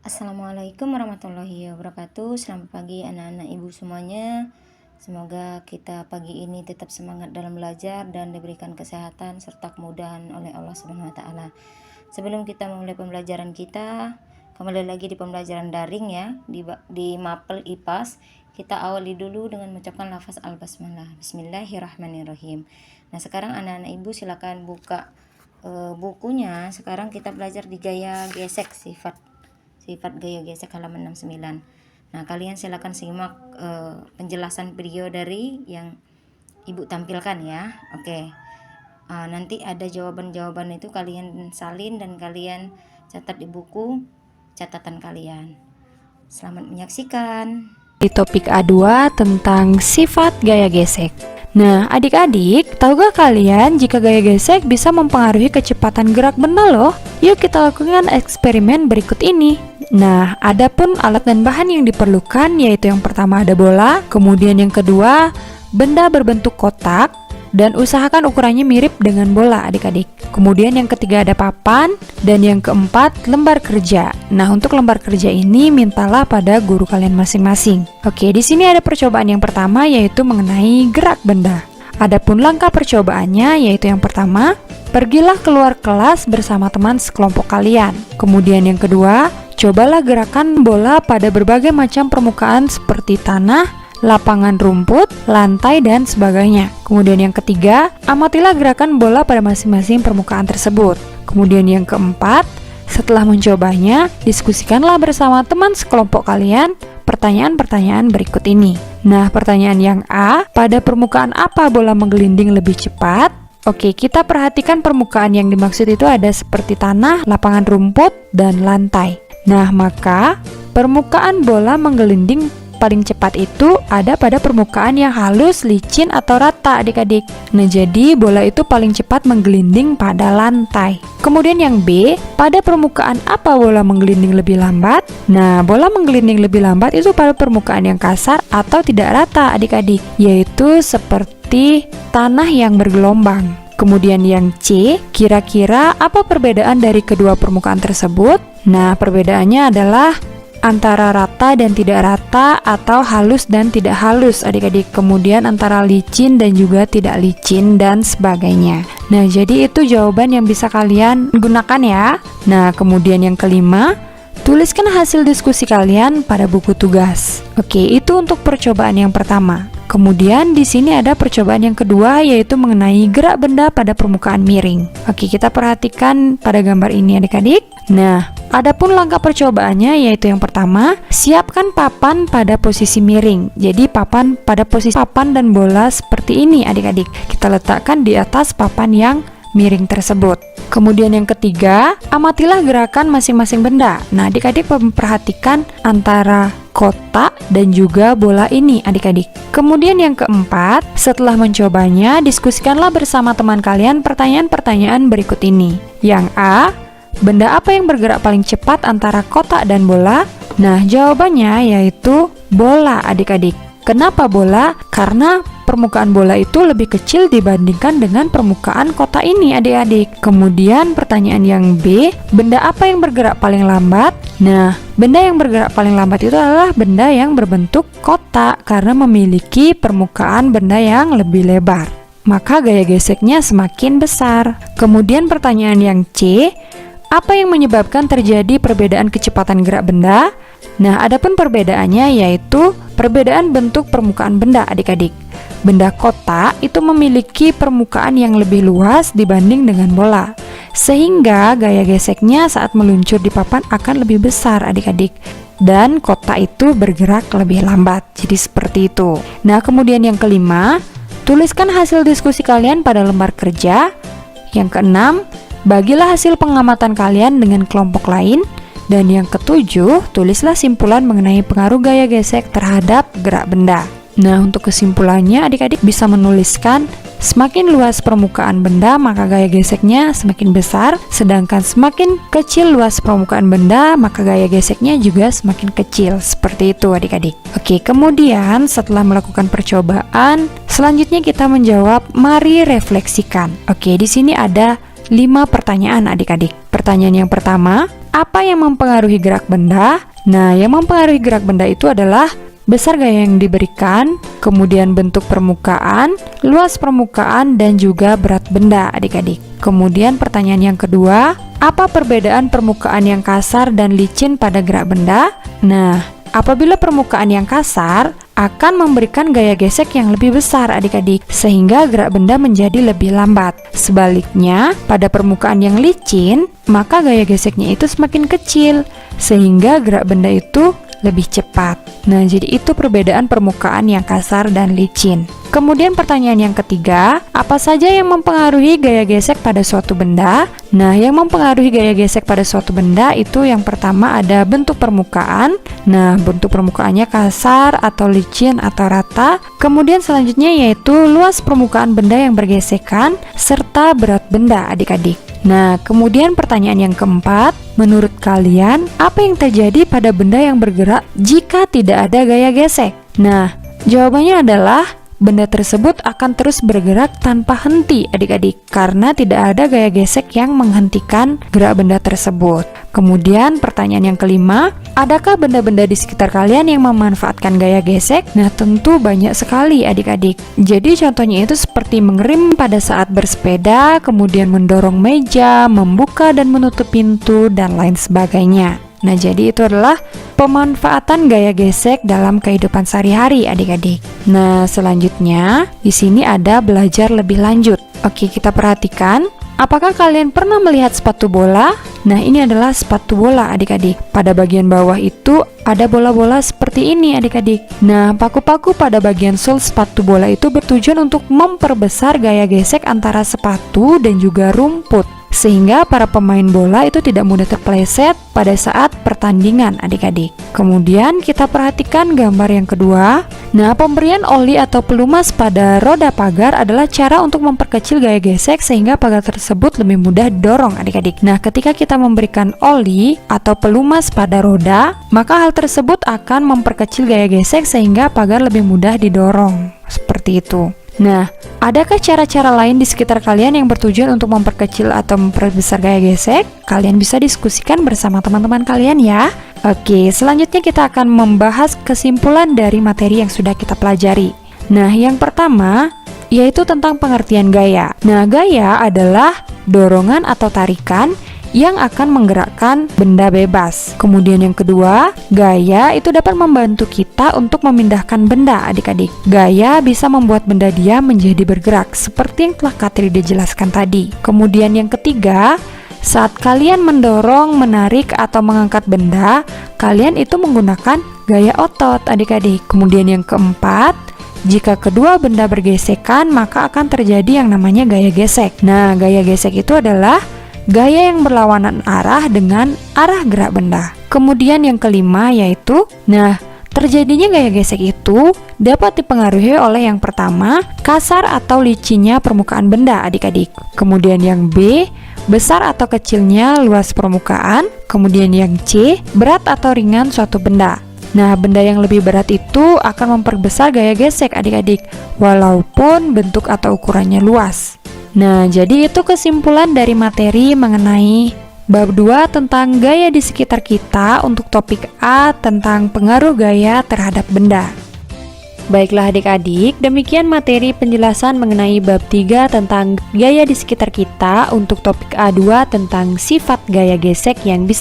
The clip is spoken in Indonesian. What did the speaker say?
Assalamualaikum warahmatullahi wabarakatuh. Selamat pagi anak-anak ibu semuanya. Semoga kita pagi ini tetap semangat dalam belajar dan diberikan kesehatan serta kemudahan oleh Allah Subhanahu wa taala. Sebelum kita memulai pembelajaran kita, kembali lagi di pembelajaran daring ya, di Mapel IPAS. Kita awali dulu dengan mengucapkan lafaz al-basmalah. Bismillahirrahmanirrahim. Nah, sekarang anak-anak ibu silakan buka bukunya. Sekarang kita belajar di gaya gesek, sifat gaya gesek halaman 69. Nah, kalian silakan simak penjelasan video dari yang ibu tampilkan ya. Oke. Nanti ada jawaban-jawaban itu kalian salin dan kalian catat di buku catatan kalian. Selamat menyaksikan. Di topik A2 tentang sifat gaya gesek. Nah, adik-adik, tahukah kalian jika gaya gesek bisa mempengaruhi kecepatan gerak benda loh? Yuk kita lakukan eksperimen berikut ini. Nah, adapun alat dan bahan yang diperlukan yaitu yang pertama ada bola, kemudian yang kedua benda berbentuk kotak, dan usahakan ukurannya mirip dengan bola adik-adik. Kemudian yang ketiga ada papan, dan yang keempat lembar kerja. Nah, untuk lembar kerja ini mintalah pada guru kalian masing-masing. Oke, di sini ada percobaan yang pertama yaitu mengenai gerak benda. Adapun langkah percobaannya yaitu yang pertama, pergilah keluar kelas bersama teman sekelompok kalian. Kemudian yang kedua, cobalah gerakan bola pada berbagai macam permukaan seperti tanah, lapangan rumput, lantai, dan sebagainya. Kemudian yang ketiga, amatilah gerakan bola pada masing-masing permukaan tersebut. Kemudian yang keempat, setelah mencobanya, diskusikanlah bersama teman sekelompok kalian pertanyaan-pertanyaan berikut ini. Nah, pertanyaan yang A, pada permukaan apa bola menggelinding lebih cepat? Oke, kita perhatikan permukaan yang dimaksud itu ada seperti tanah, lapangan rumput, dan lantai. Nah, maka permukaan bola menggelinding paling cepat itu ada pada permukaan yang halus, licin, atau rata adik-adik. Nah, jadi bola itu paling cepat menggelinding pada lantai. Kemudian yang B, pada permukaan apa bola menggelinding lebih lambat? Nah, bola menggelinding lebih lambat itu pada permukaan yang kasar atau tidak rata adik-adik, yaitu seperti tanah yang bergelombang. Kemudian yang C, kira-kira apa perbedaan dari kedua permukaan tersebut? Nah, perbedaannya adalah antara rata dan tidak rata atau halus dan tidak halus adik-adik, kemudian antara licin dan juga tidak licin dan sebagainya. Nah, jadi itu jawaban yang bisa kalian gunakan ya. Nah, kemudian yang kelima, tuliskan hasil diskusi kalian pada buku tugas. Oke, itu untuk percobaan yang pertama. Kemudian di sini ada percobaan yang kedua yaitu mengenai gerak benda pada permukaan miring. Oke, kita perhatikan pada gambar ini adik-adik. Nah, adapun langkah percobaannya yaitu yang pertama, siapkan papan pada posisi miring. Jadi papan pada posisi papan dan bola seperti ini adik-adik. Kita letakkan di atas papan yang miring tersebut. Kemudian yang ketiga, amatilah gerakan masing-masing benda. Nah, adik-adik memperhatikan antara kotak dan juga bola ini adik-adik. Kemudian yang keempat, setelah mencobanya, diskusikanlah bersama teman kalian pertanyaan-pertanyaan berikut ini. Yang A, benda apa yang bergerak paling cepat antara kotak dan bola? Nah, jawabannya yaitu bola adik-adik. Kenapa bola? Karena permukaan bola itu lebih kecil dibandingkan dengan permukaan kotak ini adik-adik. Kemudian pertanyaan yang B, benda apa yang bergerak paling lambat? Nah, benda yang bergerak paling lambat itu adalah benda yang berbentuk kotak karena memiliki permukaan benda yang lebih lebar. Maka gaya geseknya semakin besar. Kemudian pertanyaan yang C, apa yang menyebabkan terjadi perbedaan kecepatan gerak benda? Nah, adapun perbedaannya yaitu perbedaan bentuk permukaan benda adik-adik. Benda kotak itu memiliki permukaan yang lebih luas dibanding dengan bola, sehingga gaya geseknya saat meluncur di papan akan lebih besar adik-adik. Dan kotak itu bergerak lebih lambat, jadi seperti itu. Nah, kemudian yang kelima, tuliskan hasil diskusi kalian pada lembar kerja. Yang keenam, bagilah hasil pengamatan kalian dengan kelompok lain. Dan yang ketujuh, tulislah simpulan mengenai pengaruh gaya gesek terhadap gerak benda. Nah, untuk kesimpulannya adik-adik bisa menuliskan semakin luas permukaan benda maka gaya geseknya semakin besar, sedangkan semakin kecil luas permukaan benda maka gaya geseknya juga semakin kecil. Seperti itu adik-adik. Oke, kemudian setelah melakukan percobaan, selanjutnya kita menjawab, mari refleksikan. Oke, di sini ada 5 pertanyaan adik-adik. Pertanyaan yang pertama, apa yang mempengaruhi gerak benda? Nah, yang mempengaruhi gerak benda itu adalah besar gaya yang diberikan, kemudian bentuk permukaan, luas permukaan, dan juga berat benda, adik-adik. Kemudian pertanyaan yang kedua, apa perbedaan permukaan yang kasar dan licin pada gerak benda? Nah, apabila permukaan yang kasar akan memberikan gaya gesek yang lebih besar, adik-adik, sehingga gerak benda menjadi lebih lambat. Sebaliknya, pada permukaan yang licin, maka gaya geseknya itu semakin kecil, sehingga gerak benda itu lebih cepat. Nah, jadi itu perbedaan permukaan yang kasar dan licin. Kemudian pertanyaan yang ketiga, apa saja yang mempengaruhi gaya gesek pada suatu benda? Nah, yang mempengaruhi gaya gesek pada suatu benda itu yang pertama ada bentuk permukaan. Nah, bentuk permukaannya kasar atau licin atau rata. Kemudian selanjutnya yaitu luas permukaan benda yang bergesekan serta berat benda, adik-adik. Nah, kemudian pertanyaan yang keempat, menurut kalian apa yang terjadi pada benda yang bergerak jika tidak ada gaya gesek? Nah, jawabannya adalah benda tersebut akan terus bergerak tanpa henti, adik-adik, karena tidak ada gaya gesek yang menghentikan gerak benda tersebut. Kemudian pertanyaan yang kelima, adakah benda-benda di sekitar kalian yang memanfaatkan gaya gesek? Nah, tentu banyak sekali, adik-adik. Jadi contohnya itu seperti mengerem pada saat bersepeda, kemudian mendorong meja, membuka dan menutup pintu, dan lain sebagainya. Nah, jadi itu adalah pemanfaatan gaya gesek dalam kehidupan sehari-hari, adik-adik. Nah, selanjutnya di sini ada belajar lebih lanjut. Oke, kita perhatikan. Apakah kalian pernah melihat sepatu bola? Nah, ini adalah sepatu bola, adik-adik. Pada bagian bawah itu ada bola-bola seperti ini, adik-adik. Nah, paku-paku pada bagian sol sepatu bola itu bertujuan untuk memperbesar gaya gesek antara sepatu dan juga rumput, sehingga para pemain bola itu tidak mudah terpeleset pada saat pertandingan, adik-adik. Kemudian kita perhatikan gambar yang kedua. Nah, pemberian oli atau pelumas pada roda pagar adalah cara untuk memperkecil gaya gesek sehingga pagar tersebut lebih mudah didorong, adik-adik. Nah, ketika kita memberikan oli atau pelumas pada roda, maka hal tersebut akan memperkecil gaya gesek sehingga pagar lebih mudah didorong. Seperti itu. Nah, adakah cara-cara lain di sekitar kalian yang bertujuan untuk memperkecil atau memperbesar gaya gesek? Kalian bisa diskusikan bersama teman-teman kalian ya. Oke, selanjutnya kita akan membahas kesimpulan dari materi yang sudah kita pelajari. Nah, yang pertama yaitu tentang pengertian gaya. Nah, gaya adalah dorongan atau tarikan yang akan menggerakkan benda bebas. Kemudian yang kedua, gaya itu dapat membantu kita untuk memindahkan benda, adik-adik. Gaya bisa membuat benda diam menjadi bergerak, seperti yang telah Katrina jelaskan tadi. Kemudian yang ketiga, saat kalian mendorong, menarik, atau mengangkat benda, kalian itu menggunakan gaya otot, adik-adik. Kemudian yang keempat, jika kedua benda bergesekan, maka akan terjadi yang namanya gaya gesek. Nah, gaya gesek itu adalah gaya yang berlawanan arah dengan arah gerak benda. Kemudian yang kelima yaitu, terjadinya gaya gesek itu dapat dipengaruhi oleh yang pertama, kasar atau licinnya permukaan benda, adik-adik. Kemudian yang B, besar atau kecilnya luas permukaan. Kemudian yang C, berat atau ringan suatu benda. Nah, benda yang lebih berat itu akan memperbesar gaya gesek, adik-adik, walaupun bentuk atau ukurannya luas. Nah, jadi itu kesimpulan dari materi mengenai bab 2 tentang gaya di sekitar kita untuk topik A tentang pengaruh gaya terhadap benda. Baiklah adik-adik, demikian materi penjelasan mengenai bab 3 tentang gaya di sekitar kita untuk topik A2 tentang sifat gaya gesek yang bisa